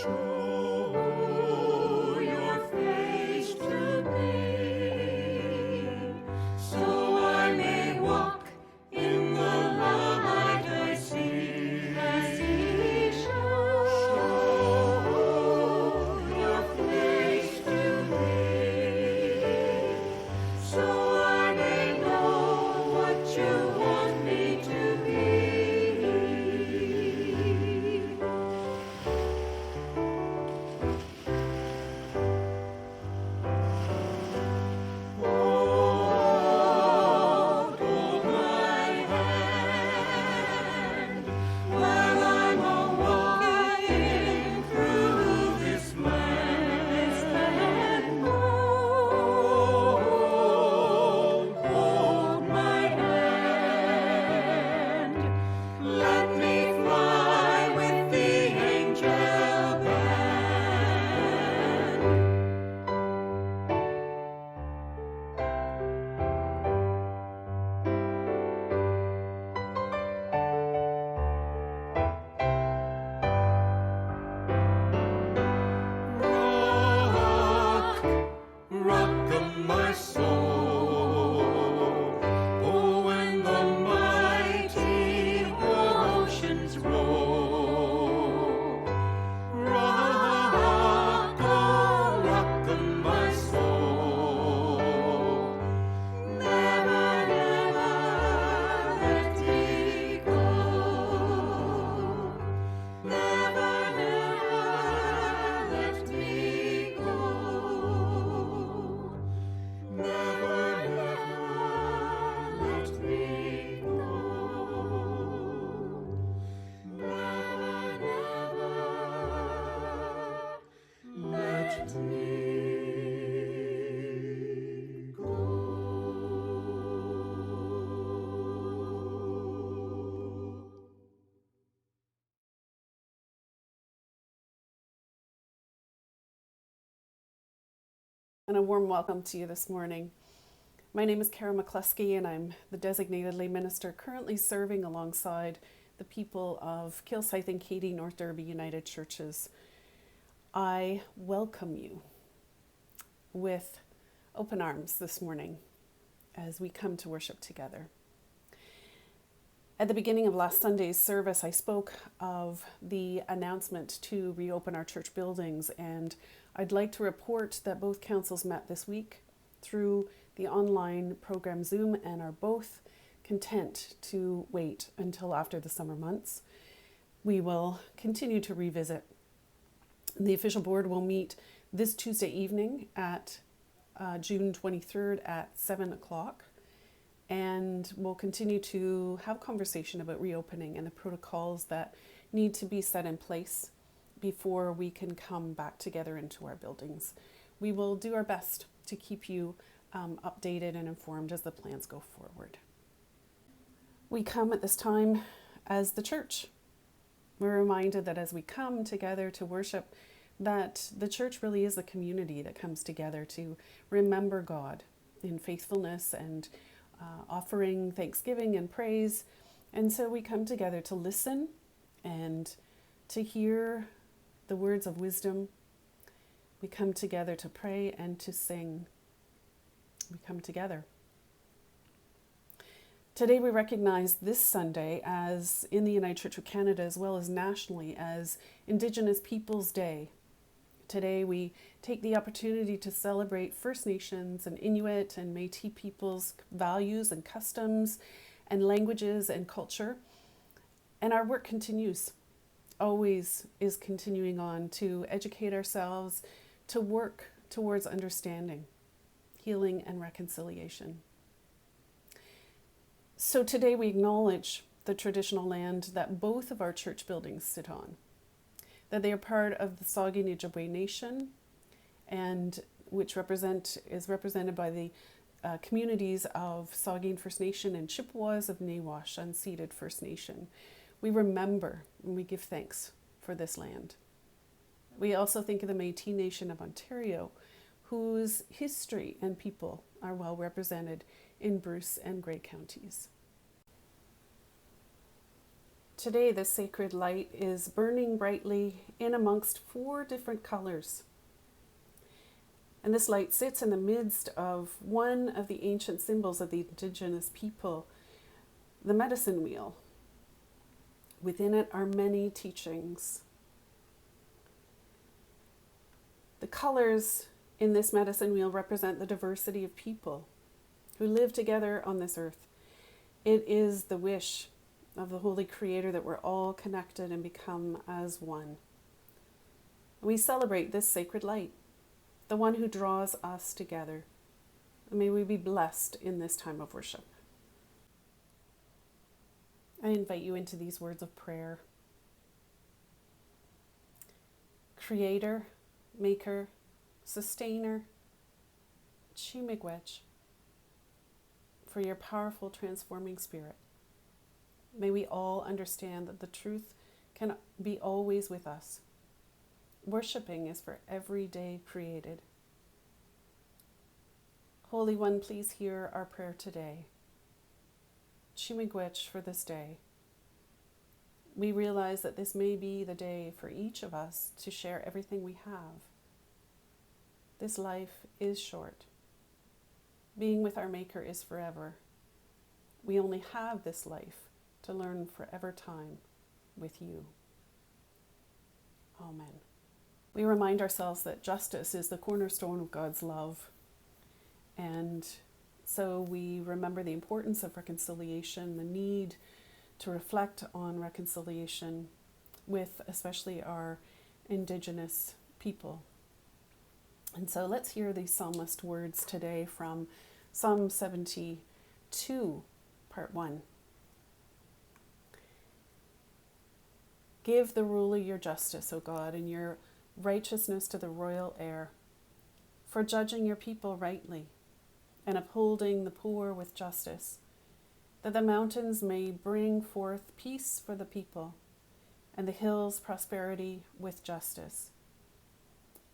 Show your face to me, so I may walk in the light I see. As He show your face to me, so I may know what you want me to be. Hold my hand while I'm walking through this land. Hold my hand. Let me fly with the angel band. Rock, rock of my soul. Oh, when the mighty oceans roll. Rock, oh, rock of my soul. Never, never let me go. Never, never let me go. Never, never let me go. Never, never let me go. And a warm welcome to you this morning. My name is Kara McCluskey, and I'm the designated lay minister currently serving alongside the people of Kilsyth and Keady, North Derby United Churches. I welcome you with open arms this morning as we come to worship together. At the beginning of last Sunday's service, I spoke of the announcement to reopen our church buildings, and I'd like to report that both councils met this week through the online program Zoom and are both content to wait until after the summer months. We will continue to revisit. The official board will meet this Tuesday evening at June 23rd at 7 o'clock. And we'll continue to have conversation about reopening and the protocols that need to be set in place before we can come back together into our buildings. We will do our best to keep you updated and informed as the plans go forward. We come at this time as the church. We're reminded that as we come together to worship, that the church really is a community that comes together to remember God in faithfulness and offering thanksgiving and praise. And so we come together to listen and to hear the words of wisdom. We come together to pray and to sing. We come together. Today we recognize this Sunday as, in the United Church of Canada as well as nationally, as Indigenous Peoples Day. Today we take the opportunity to celebrate First Nations and Inuit and Métis peoples' values and customs and languages and culture. And our work continues, always is continuing on to educate ourselves, to work towards understanding, healing and reconciliation. So today we acknowledge the traditional land that both of our church buildings sit on, that they are part of the Saugeen Ojibwe Nation, and which is represented by the communities of Saugeen First Nation and Chippewas of Nawash, unceded First Nation. We remember and we give thanks for this land. We also think of the Métis Nation of Ontario, whose history and people are well represented in Bruce and Grey counties. Today, the sacred light is burning brightly in amongst 4 different colors. And this light sits in the midst of one of the ancient symbols of the Indigenous people, the medicine wheel. Within it are many teachings. The colors in this medicine wheel represent the diversity of people who live together on this earth. It is the wish of the Holy Creator that we're all connected and become as one. We celebrate this sacred light, the one who draws us together. May we be blessed in this time of worship. I invite you into these words of prayer. Creator, Maker, Sustainer, Chimigwech, for your powerful transforming spirit. May we all understand that the truth can be always with us. Worshipping is for every day created. Holy One, please hear our prayer today. Chimigwech for this day. We realize that this may be the day for each of us to share everything we have. This life is short. Being with our Maker is forever. We only have this life to learn forever time with you. Amen. We remind ourselves that justice is the cornerstone of God's love. And so we remember the importance of reconciliation, the need to reflect on reconciliation with especially our Indigenous people. And so let's hear these psalmist words today from Psalm 72, part 1. Give the ruler your justice, O God, and your righteousness to the royal heir, for judging your people rightly and upholding the poor with justice, that the mountains may bring forth peace for the people, and the hills prosperity with justice.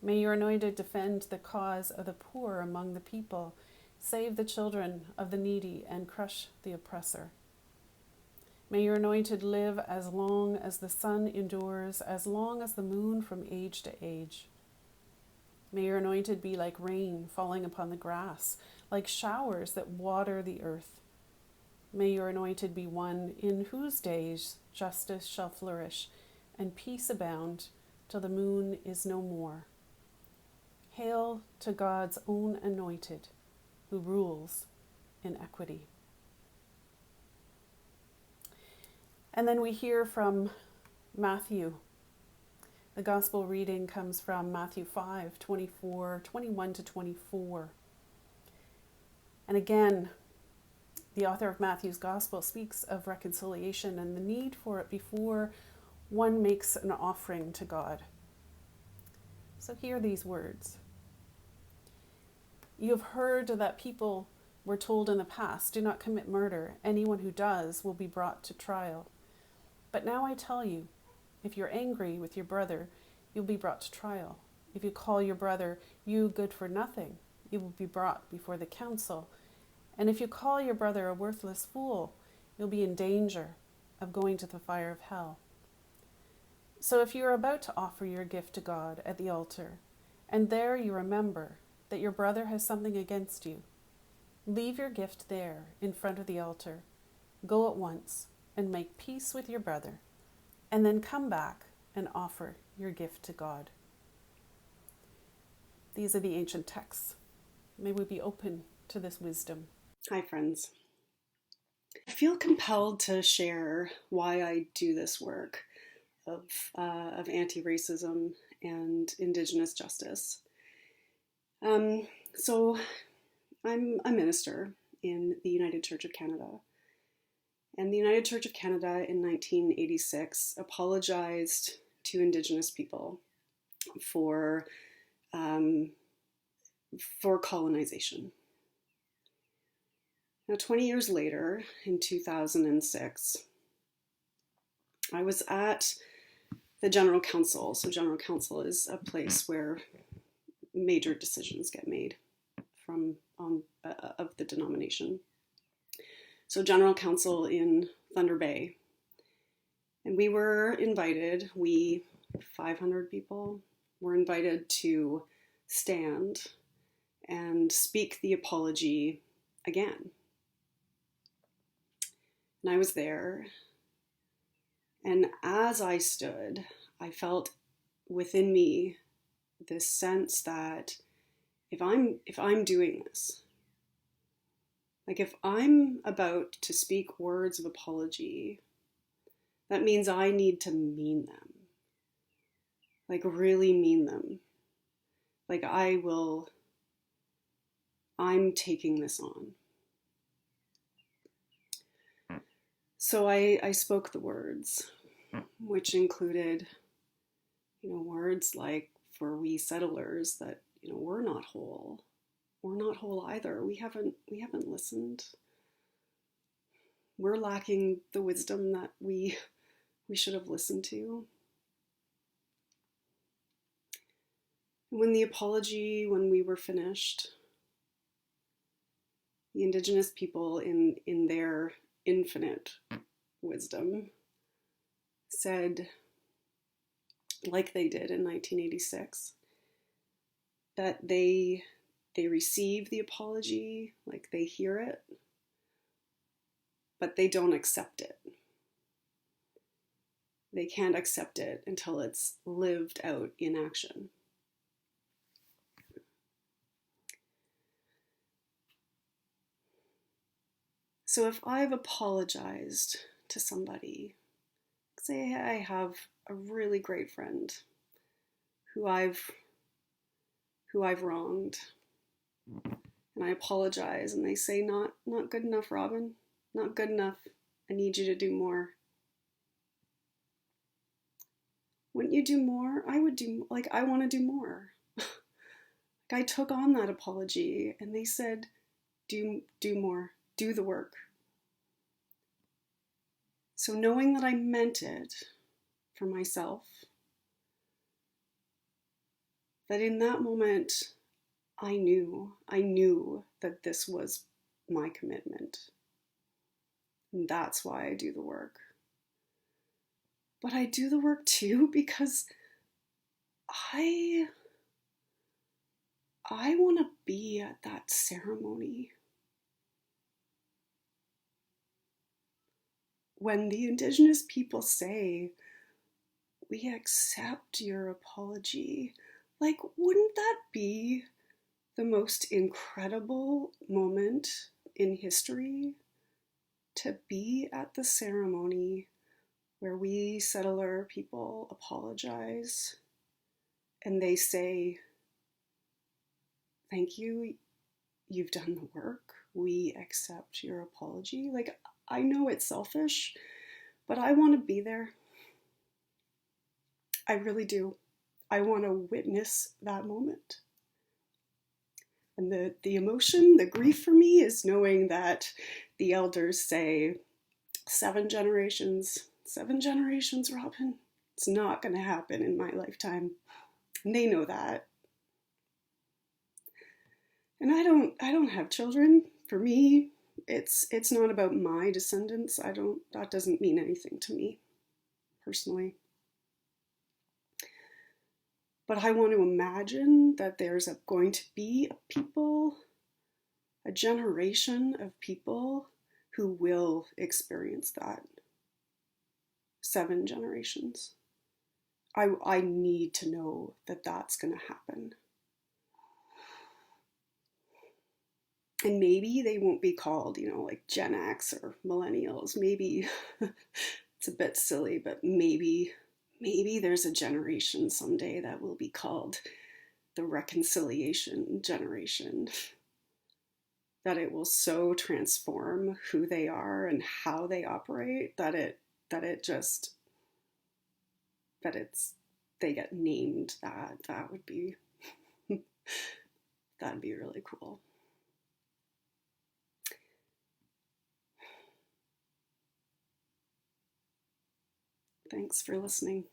May your anointed defend the cause of the poor among the people, save the children of the needy, and crush the oppressor. May your anointed live as long as the sun endures, as long as the moon from age to age. May your anointed be like rain falling upon the grass, like showers that water the earth. May your anointed be one in whose days justice shall flourish and peace abound till the moon is no more. Hail to God's own anointed, who rules in equity. And then we hear from Matthew. The gospel reading comes from Matthew 5, 21 to 24. And again, the author of Matthew's gospel speaks of reconciliation and the need for it before one makes an offering to God. So hear these words. You have heard that people were told in the past, do not commit murder. Anyone who does will be brought to trial. But now I tell you, if you're angry with your brother, you'll be brought to trial. If you call your brother you good for nothing, you will be brought before the council. And if you call your brother a worthless fool, you'll be in danger of going to the fire of hell. So if you are about to offer your gift to God at the altar, and there you remember that your brother has something against you, leave your gift there in front of the altar. Go at once and make peace with your brother, and then come back and offer your gift to God. These are the ancient texts. May we be open to this wisdom. Hi, friends. I feel compelled to share why I do this work of anti-racism and Indigenous justice. So I'm a minister in the United Church of Canada. And the United Church of Canada in 1986 apologized to Indigenous people for colonization. Now, 20 years later, in 2006, I was at the General Council. So General Council is a place where major decisions get made of the denomination. So General Council in Thunder Bay. And we were invited, we 500 people were invited to stand and speak the apology again. And I was there, and as I stood, I felt within me this sense that if I'm doing this, like if I'm about to speak words of apology, that means I need to mean them. Like really mean them. Like I'm taking this on. So I spoke the words, which included, words like, for we settlers, that, we're not whole. We're not whole either. We haven't listened. We're lacking the wisdom that we should have listened to. When we were finished, the Indigenous people in their infinite wisdom said, like they did in 1986, that they receive the apology, like they hear it, but they don't accept it. They can't accept it until it's lived out in action. So if I've apologized to somebody, say I have a really great friend who I've wronged, and I apologize, and they say, not good enough, Robin, not good enough, I need you to do more. Wouldn't you do more? I would do, I want to do more. I took on that apology, and they said, do more, do the work. So knowing that I meant it for myself, that in that moment, I knew that this was my commitment. And that's why I do the work. But I do the work too because I want to be at that ceremony when the Indigenous people say, we accept your apology. Like, wouldn't that be the most incredible moment in history? To be at the ceremony where we settler people apologize and they say, thank you, you've done the work, we accept your apology. Like, I know it's selfish, but I want to be there. I really do. I want to witness that moment. And the emotion, the grief for me is knowing that the elders say, 7 generations, Robin. It's not going to happen in my lifetime. And they know that. And I don't have children. For me, it's not about my descendants. That doesn't mean anything to me personally. But I want to imagine that there's going to be a generation of people who will experience that. 7 generations. I need to know that that's going to happen. And maybe they won't be called, like Gen X or millennials. Maybe it's a bit silly, but maybe there's a generation someday that will be called the reconciliation generation. That it will so transform who they are and how they operate that they get named that. That'd be really cool. Thanks for listening.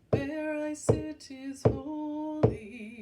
Where I sit is holy.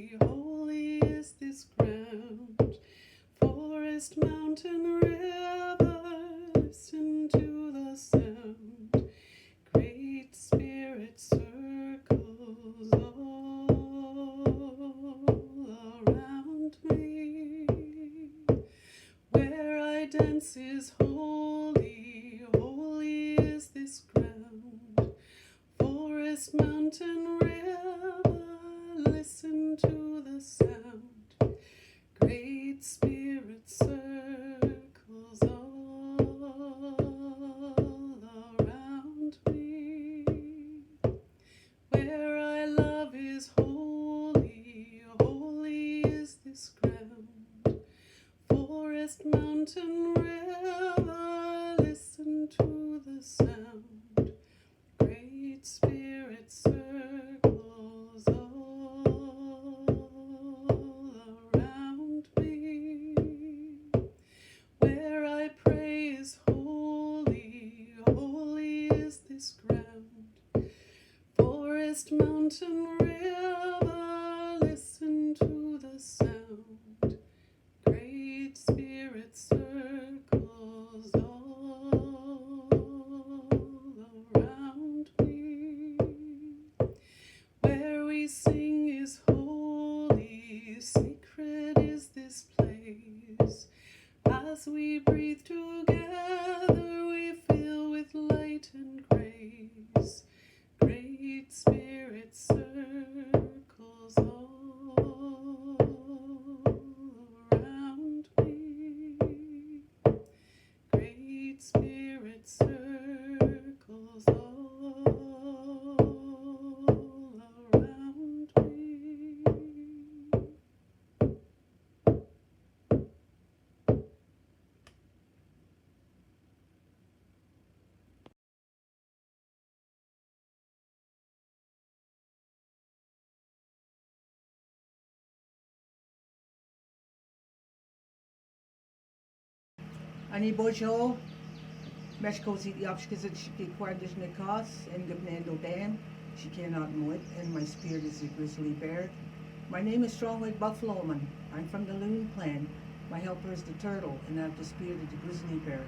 as we breathe together, we fill with light and grace. Great Spirit circles all around me. Great Spirit circles all around me. Ani bojo, meshkozi yapshkizit shiki kwardish nikas, and gabnando dam, she cannot know it, and my spirit is a grizzly bear. My name is Strong-Eyed Buffalo Man. I'm from the Loon clan. My helper is the turtle, and I have the spirit of the grizzly bear.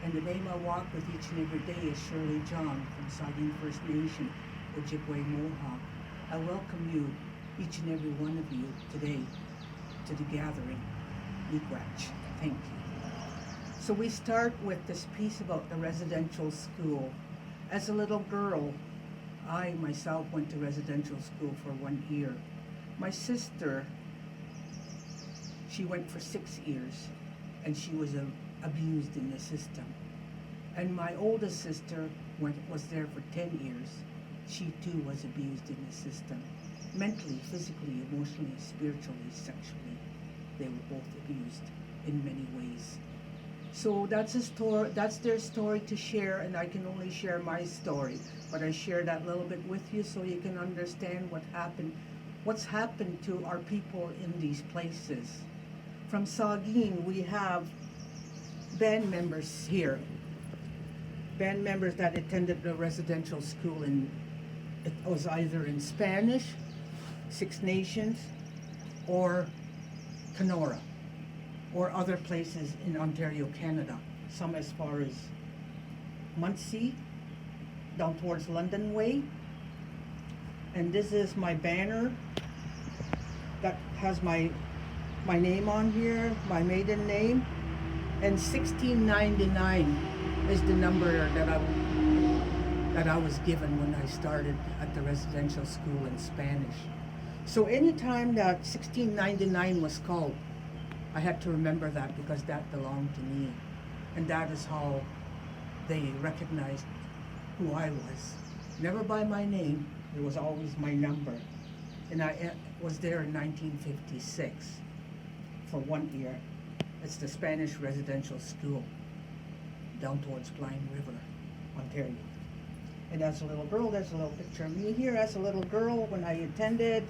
And the name I walk with each and every day is Shirley John from Saugeen First Nation, Ojibwe Mohawk. I welcome you, each and every one of you, today to the gathering. Miigwech. Thank you. So we start with this piece about the residential school. As a little girl, I myself went to residential school for 1 year. My sister, she went for 6 years, and she was abused in the system. And my oldest sister was there for 10 years. She too was abused in the system. Mentally, physically, emotionally, spiritually, sexually. They were both abused in many ways. So that's a story. That's their story to share, and I can only share my story. But I share that little bit with you so you can understand what's happened to our people in these places. From Saugeen, we have band members here. Band members that attended the residential school, and it was either in Spanish, Six Nations, or Kenora, or other places in Ontario, Canada. Some as far as Muncie, down towards London Way. And this is my banner that has my name on here, my maiden name. And 1699 is the number that I was given when I started at the residential school in Spanish. So anytime that 1699 was called, I had to remember that because that belonged to me. And that is how they recognized who I was. Never by my name, it was always my number. And I was there in 1956 for 1 year. It's the Spanish residential school down towards Blind River, Ontario. And as a little girl, there's a little picture of me here as a little girl when I attended.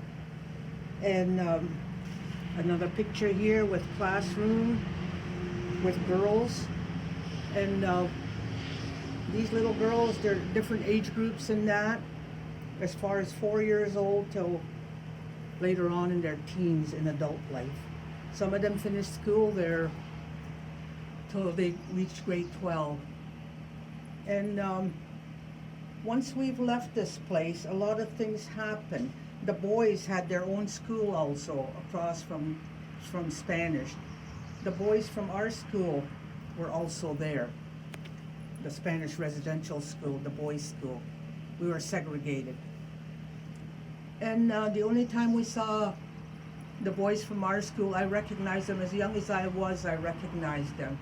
And another picture here with classroom with girls. And these little girls, they're different age groups in that, as far as 4 years old till later on in their teens in adult life. Some of them finished school there till they reached grade 12. And once we've left this place, a lot of things happen. The boys had their own school also across from Spanish. The boys from our school were also there. The Spanish residential school, the boys' school. We were segregated. And the only time we saw the boys from our school, I recognized them. As young as I was, I recognized them.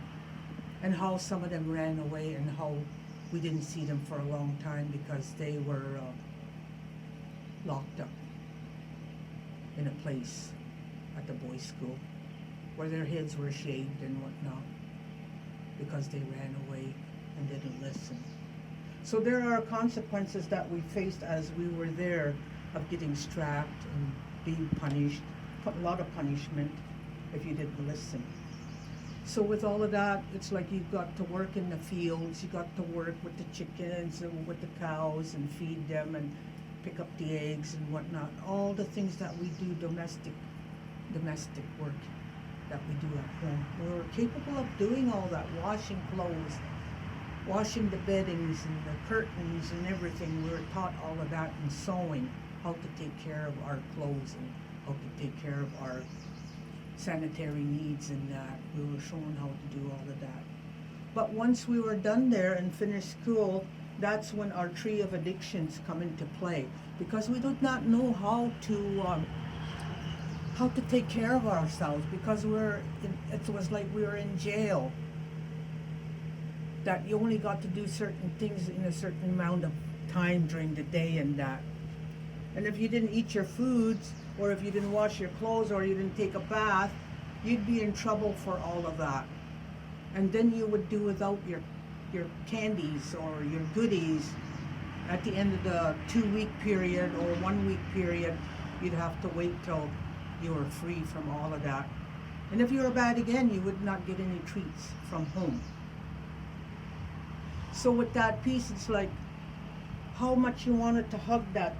And how some of them ran away, and how we didn't see them for a long time because they were locked up in a place at the boys' school where their heads were shaved and whatnot because they ran away and didn't listen. So there are consequences that we faced as we were there of getting strapped and being punished, a lot of punishment if you didn't listen. So with all of that, it's like you've got to work in the fields, you got to work with the chickens and with the cows and feed them and pick up the eggs and whatnot. All the things that we do, domestic work that we do at home. We were capable of doing all that, washing clothes, washing the beddings and the curtains and everything. We were taught all of that, and sewing, how to take care of our clothes and how to take care of our sanitary needs and that. We were shown how to do all of that. But once we were done there and finished school, that's when our tree of addictions come into play, because we did not know how to take care of ourselves, because it was like we were in jail, that you only got to do certain things in a certain amount of time during the day and that. And if you didn't eat your foods, or if you didn't wash your clothes, or you didn't take a bath, you'd be in trouble for all of that. And then you would do without your candies or your goodies. At the end of the 2-week period or 1-week period, you'd have to wait till you were free from all of that. And if you were bad again, you would not get any treats from home. So with that piece, it's like how much you wanted to hug that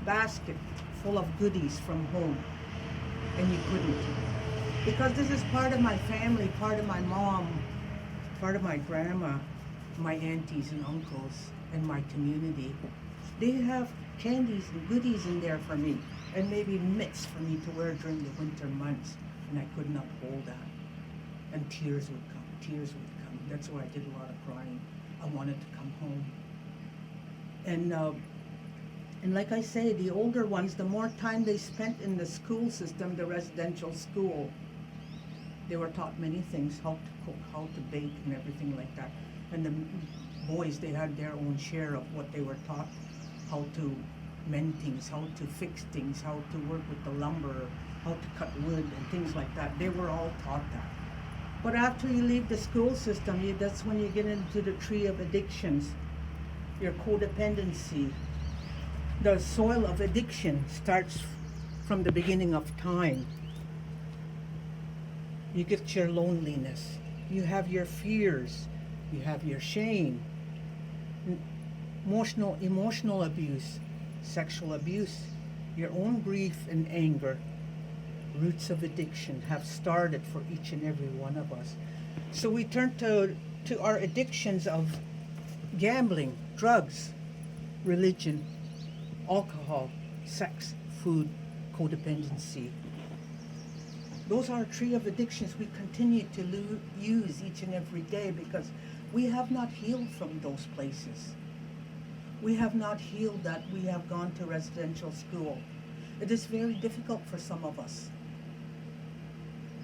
basket full of goodies from home, and you couldn't. Because this is part of my family, part of my mom, part of my grandma, my aunties and uncles, and my community. They have candies and goodies in there for me, and maybe mitts for me to wear during the winter months, and I could not hold that. And tears would come. That's why I did a lot of crying. I wanted to come home. And like I say, the older ones, the more time they spent in the school system, the residential school, they were taught many things, how to cook, how to bake, and everything like that. And the boys, they had their own share of what they were taught, how to mend things, how to fix things, how to work with the lumber, how to cut wood, and things like that. They were all taught that. But after you leave the school system, that's when you get into the tree of addictions, your codependency. The soil of addiction starts from the beginning of time. You get your loneliness, you have your fears, you have your shame, emotional abuse, sexual abuse, your own grief and anger. Roots of addiction have started for each and every one of us. So we turn to our addictions of gambling, drugs, religion, alcohol, sex, food, codependency. Those are a tree of addictions we continue to use each and every day, because we have not healed from those places. We have not healed that. We have gone to residential school. It is very difficult for some of us.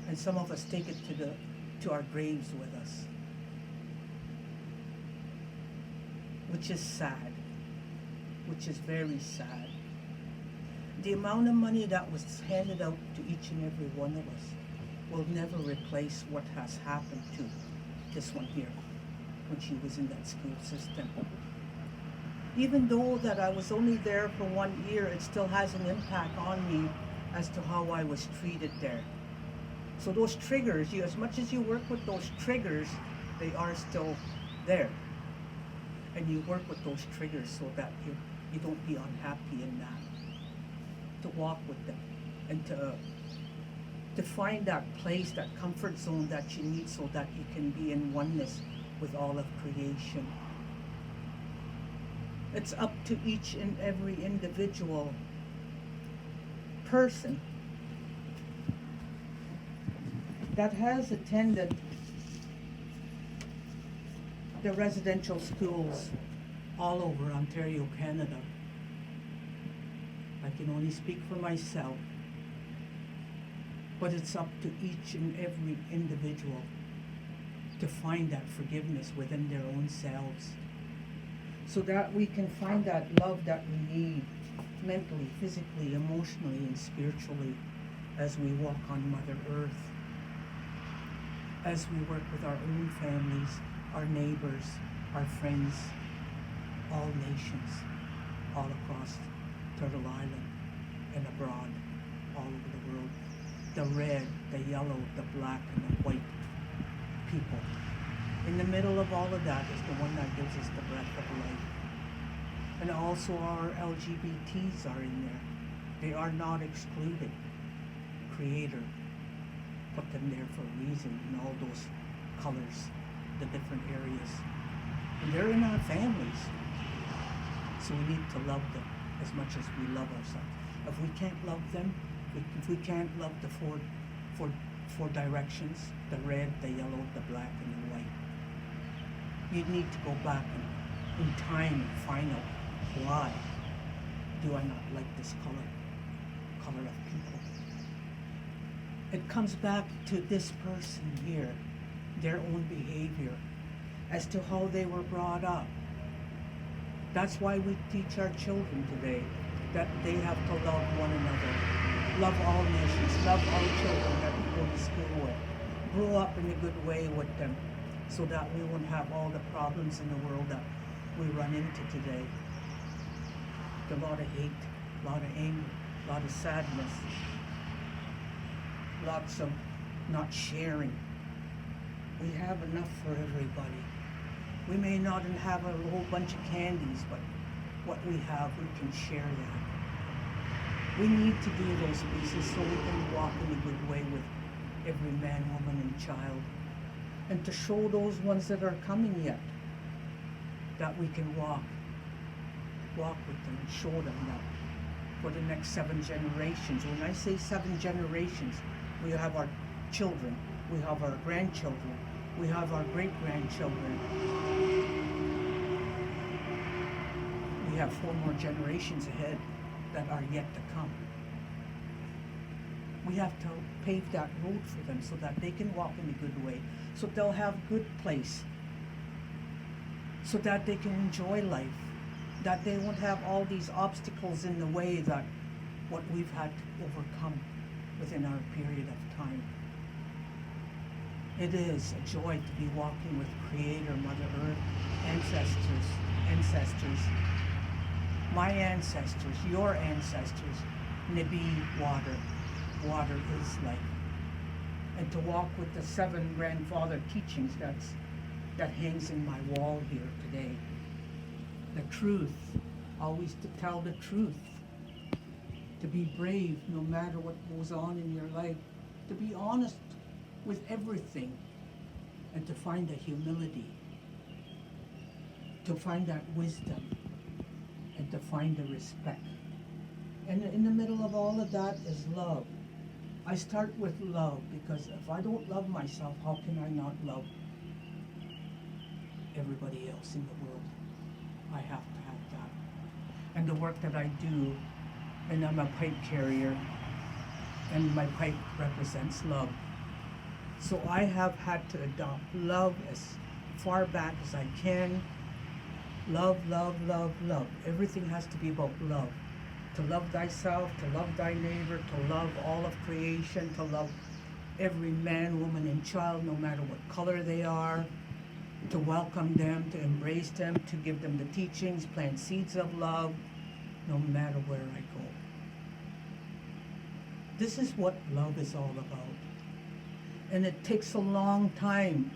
And some of us take it to our graves with us. Which is sad. Which is very sad. The amount of money that was handed out to each and every one of us will never replace what has happened to this one here when she was in that school system. Even though that I was only there for 1 year, it still has an impact on me as to how I was treated there. So those triggers, as much as you work with those triggers, they are still there. And you work with those triggers so that you don't be unhappy in that. To walk with them and to find that place, that comfort zone that you need, so that you can be in oneness with all of creation. It's up to each and every individual person that has attended the residential schools all over Ontario, Canada. I can only speak for myself, but it's up to each and every individual to find that forgiveness within their own selves, so that we can find that love that we need mentally, physically, emotionally, and spiritually as we walk on Mother Earth, as we work with our own families, our neighbors, our friends, all nations, all across Turtle Island and abroad, all over the world. The red, the yellow, the black, and the white people. In the middle of all of that is the one that gives us the breath of life. And also our LGBTs are in there. They are not excluded. Creator put them there for a reason, in all those colors, the different areas. And they're in our families. So we need to love them as much as we love ourselves. If we can't love them, If we can't love the four directions, the red, the yellow, the black, and the white, you need to go back in time and find out why do I not like this color of people. It comes back to this person here, their own behavior, as to how they were brought up. That's why we teach our children today that they have to love one another, love all nations, love all children that we go to school with, grow up in a good way with them, so that we won't have all the problems in the world that we run into today. A lot of hate, a lot of anger, a lot of sadness, lots of not sharing. We have enough for everybody. We may not have a whole bunch of candies, but what we have, we can share that. We need to do those pieces so we can walk in a good way with every man, woman, and child. And to show those ones that are coming yet that we can walk with them and show them that for the next 7 generations. When I say 7 generations, we have our children, we have our grandchildren, we have our great-grandchildren. We have 4 more generations ahead that are yet to come. We have to pave that road for them so that they can walk in a good way, so they'll have good place, so that they can enjoy life, that they won't have all these obstacles in the way that what we've had to overcome within our period of time. It is a joy to be walking with Creator, Mother Earth, ancestors, my ancestors, your ancestors, Nibi, water is life. And to walk with the 7 grandfather teachings that hangs in my wall here today. The truth, always to tell the truth, to be brave no matter what goes on in your life, to be honest with everything, and to find the humility, to find that wisdom, and to find the respect. And in the middle of all of that is love. I start with love, because if I don't love myself, how can I not love everybody else in the world? I have to have that. And the work that I do, and I'm a pipe carrier, and my pipe represents love. So I have had to adopt love as far back as I can. Love, love, love, love. Everything has to be about love. To love thyself, to love thy neighbor, to love all of creation, to love every man, woman, and child, no matter what color they are, to welcome them, to embrace them, to give them the teachings, plant seeds of love, no matter where I go. This is what love is all about. And it takes a long time.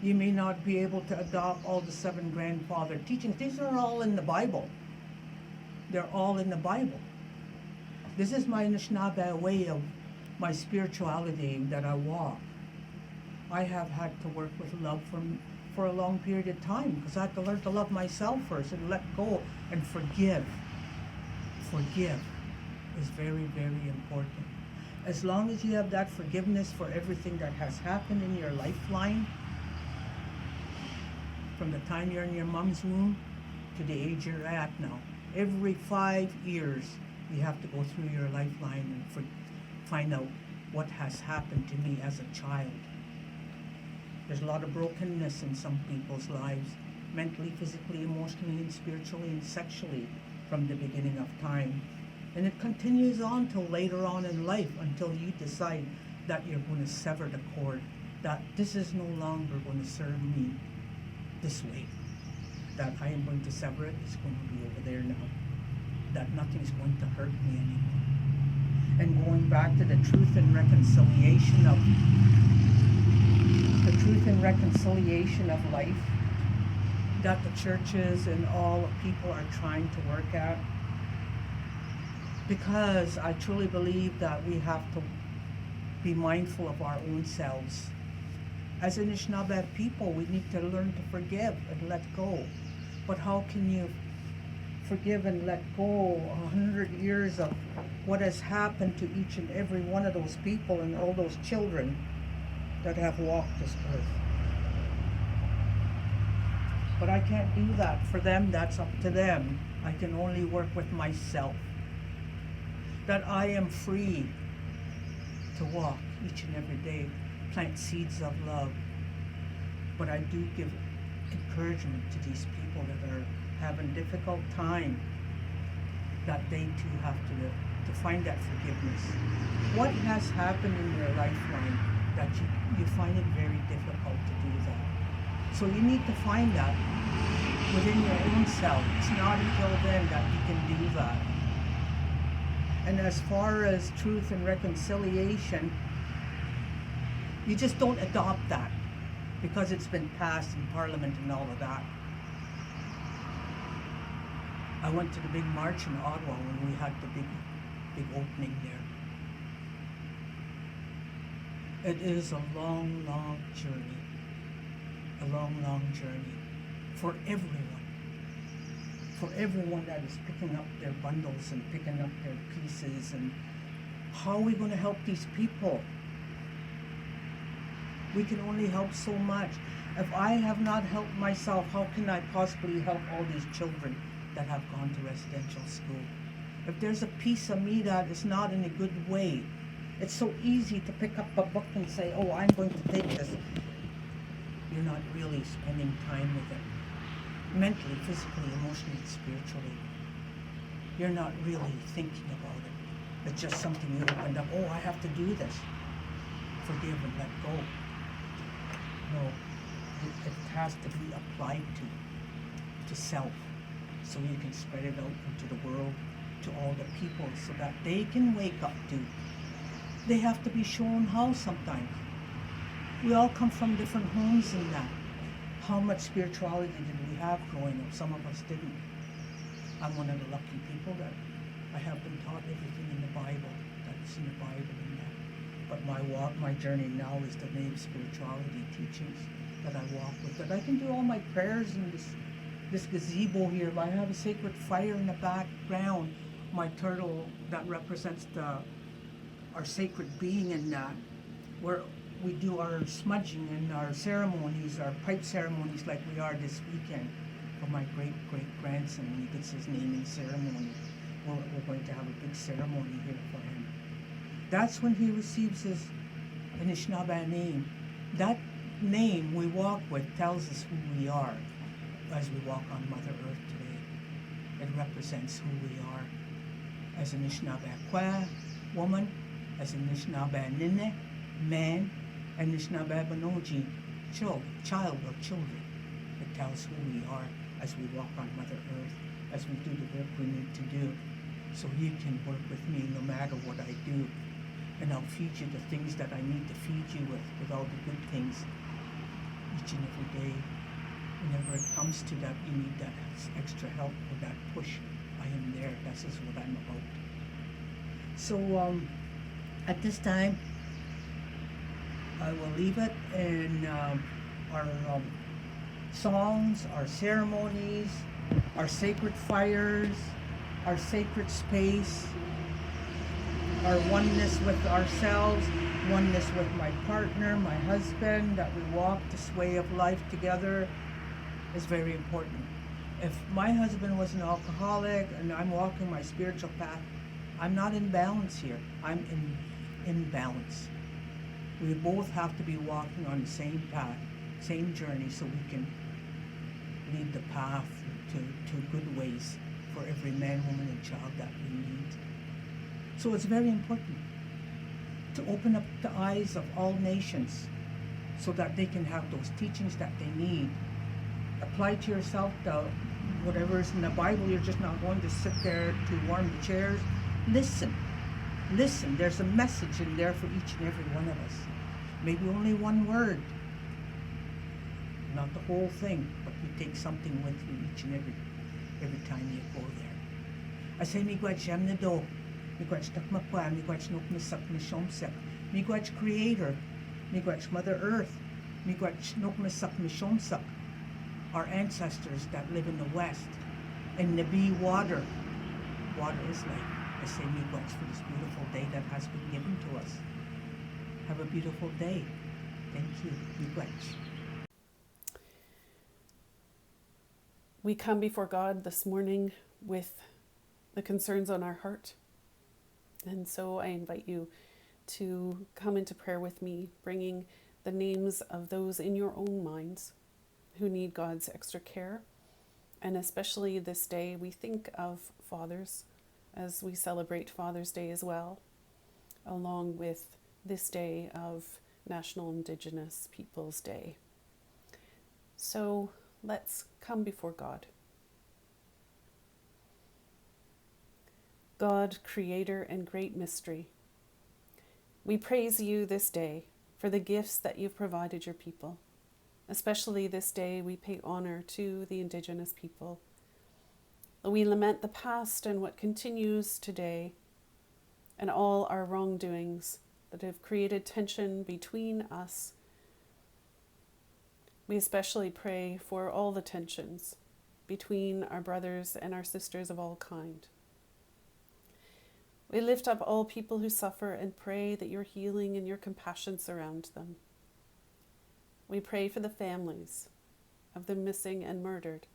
You may not be able to adopt all the 7 grandfather teachings. These are all in the Bible. They're all in the Bible. This is my Anishinaabe way of my spirituality that I walk. I have had to work with love for a long period of time, because I had to learn to love myself first and let go and forgive. Forgive is very, very important. As long as you have that forgiveness for everything that has happened in your lifeline, from the time you're in your mom's womb to the age you're at now, every 5 years you have to go through your lifeline and find out what has happened to me as a child. There's a lot of brokenness in some people's lives, mentally, physically, emotionally, and spiritually, and sexually, from the beginning of time. And it continues on till later on in life, until you decide that you're going to sever the cord, that this is no longer going to serve me this way, that I am going to sever it, it's going to be over there now, that nothing is going to hurt me anymore. And going back to the truth and reconciliation of life, that the churches and all people are trying to work at. Because I truly believe that we have to be mindful of our own selves. As Anishinaabe people, we need to learn to forgive and let go. But how can you forgive and let go 100 years because of what has happened to each and every one of those people and all those children that have walked this earth. But I can't do that for them. That's up to them. I can only work with myself. That I am free to walk each and every day, plant seeds of love. But I do give encouragement to these people that are having a difficult time, that they too have to find that forgiveness. What has happened in your lifeline that you find it very difficult to do that? So you need to find that within your own self. It's not until then that you can do that. And as far as truth and reconciliation, you just don't adopt that because it's been passed in Parliament and all of that. I went to the big march in Ottawa when we had the big opening there. It is a long, long journey. A long, long journey for everyone. For everyone that is picking up their bundles and picking up their pieces. And how are we going to help these people? We can only help so much. If I have not helped myself, how can I possibly help all these children that have gone to residential school? If there's a piece of me that is not in a good way, it's so easy to pick up a book and say, oh, I'm going to take this. You're not really spending time with it. Mentally, physically, emotionally, spiritually. You're not really thinking about it. It's just something you opened up. Oh, I have to do this. Forgive and let go. No, it has to be applied to self, so you can spread it out into the world, to all the people, so that they can wake up too. They have to be shown how sometimes. We all come from different homes in that. How much spirituality did we have growing up? Some of us didn't. I'm one of the lucky people that I have been taught everything in the Bible, that's in the Bible and that. But my walk, my journey now is the main spirituality teachings that I walk with. That I can do all my prayers in this gazebo here. I have a sacred fire in the background. My turtle that represents our sacred being in that. Where we do our smudging and our ceremonies, our pipe ceremonies like we are this weekend for my great-great-grandson when he gets his naming ceremony. We're going to have a big ceremony here for him. That's when he receives his Anishinaabe name. That name we walk with tells us who we are as we walk on Mother Earth today. It represents who we are as Anishinaabe Kwa, woman, as Anishinaabe Nene, man, and Anishinaabe Banoji, child or children. It tells who we are as we walk on Mother Earth, as we do the work we need to do. So you can work with me no matter what I do. And I'll feed you the things that I need to feed you with all the good things each and every day. Whenever it comes to that, you need that extra help or that push. I am there. This is what I'm about. So at this time, I will leave it in our songs, our ceremonies, our sacred fires, our sacred space, our oneness with ourselves, oneness with my partner, my husband, that we walk this way of life together is very important. If my husband was an alcoholic and I'm walking my spiritual path, I'm not in balance here. I'm in balance. We both have to be walking on the same path, same journey, so we can lead the path to good ways for every man, woman, and child that we need. So it's very important to open up the eyes of all nations so that they can have those teachings that they need. Apply to yourself whatever is in the Bible. You're just not going to sit there to warm the chairs. Listen. There's a message in there for each and every one of us. Maybe only one word. Not the whole thing, but you take something with you each and every time you go there. I say, miigwech yamnado, miigwech takmakwa, miigwech nokmisak mishomsek, miigwech Creator, miigwech Mother Earth, miigwech nokmisak mishomsak, our ancestors that live in the West, and Nabi water. Water is life, I say miigwech for this beautiful day that has been given to us. Have a beautiful day. Thank you. Miigwech. We come before God this morning with the concerns on our heart. And so I invite you to come into prayer with me, bringing the names of those in your own minds who need God's extra care. And especially this day, we think of fathers as we celebrate Father's Day as well, along with this day of National Indigenous Peoples Day. So let's come before God. God, creator and great mystery, we praise you this day for the gifts that you've provided your people. Especially this day, we pay honor to the Indigenous people. We lament the past and what continues today, and all our wrongdoings that have created tension between us. We especially pray for all the tensions between our brothers and our sisters of all kind. We lift up all people who suffer and pray that your healing and your compassion surround them. We pray for the families of the missing and murdered,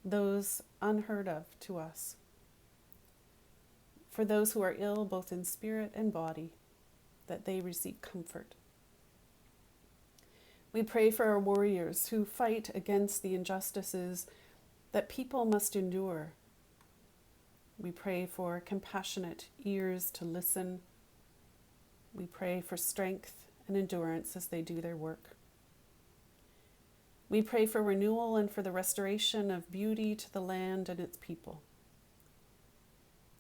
those unheard of to us. For those who are ill both in spirit and body, that they receive comfort. We pray for our warriors who fight against the injustices that people must endure. We pray for compassionate ears to listen. We pray for strength and endurance as they do their work. We pray for renewal and for the restoration of beauty to the land and its people.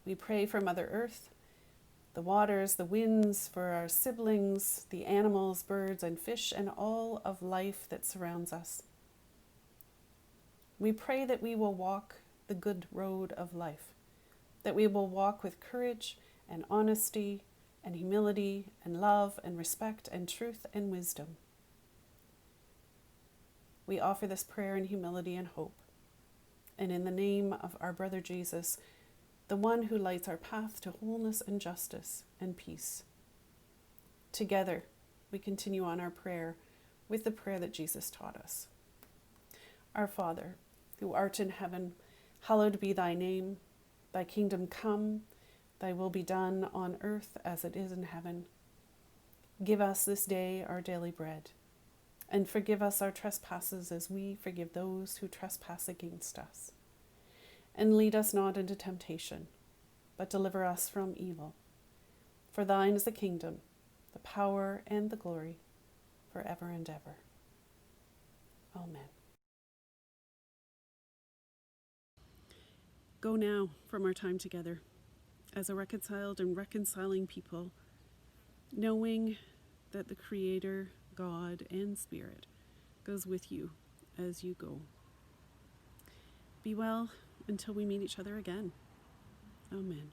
We pray for Mother Earth, the waters, the winds, for our siblings, the animals, birds, and fish, and all of life that surrounds us. We pray that we will walk the good road of life, that we will walk with courage and honesty and humility and love and respect and truth and wisdom. We offer this prayer in humility and hope, and in the name of our brother Jesus, the one who lights our path to wholeness and justice and peace. Together, we continue on our prayer with the prayer that Jesus taught us. Our Father, who art in heaven, hallowed be thy name. Thy kingdom come, thy will be done on earth as it is in heaven. Give us this day our daily bread, and forgive us our trespasses as we forgive those who trespass against us. And lead us not into temptation, but deliver us from evil. For thine is the kingdom, the power, and the glory, forever and ever. Amen. Go now from our time together as a reconciled and reconciling people, knowing that the Creator, God, and Spirit goes with you as you go. Be well until we meet each other again. Amen.